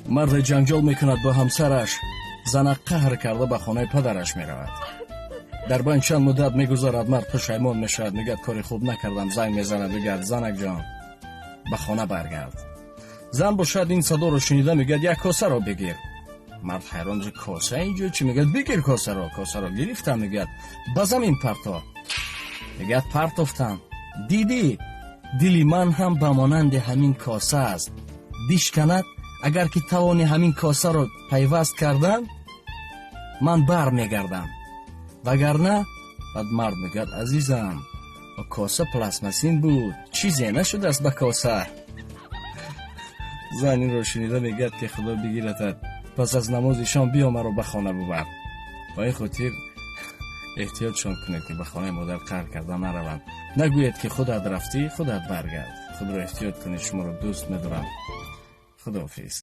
مرد جنجال میکند با همسرش، زن قهر کرده به خانه پدرش میرود. در بین چند مدت میگذارد، مرد پشیمان میشود، میگه کاری خوب نکردم. زنگ میزند میگه زنک جان به خانه برگرد. زن باشد این صدا رو شنیده میگه یک کاسه رو بگیر. مرد حیران میشه کاسه اینجا چی؟ میگه بگیر کاسه رو گرفتم. میگه به زمین پرتا. میگه پرتافتم. دیدی دلی من هم به مانند همین کاسه است، بشکند اگر که توانی همین کاسه رو پیوست کردن من بر میگردم، وگرنه. بعد مرد میگه عزیزم کاسه پلاستماسین بود، چیزی نشده است به کاسه. زن این رو شنیده میگه که خدا بگیرتت، پس از نماز شام بیا مرا به خانه ببر. با این خاطر احتیاطشان کنید که به خانه مادر قهر کرده نروند. نگوید که خودت رفتی خودت برگرد. خود رو احتیاط کنید، شما رو دوست میدارم. خداحافظ.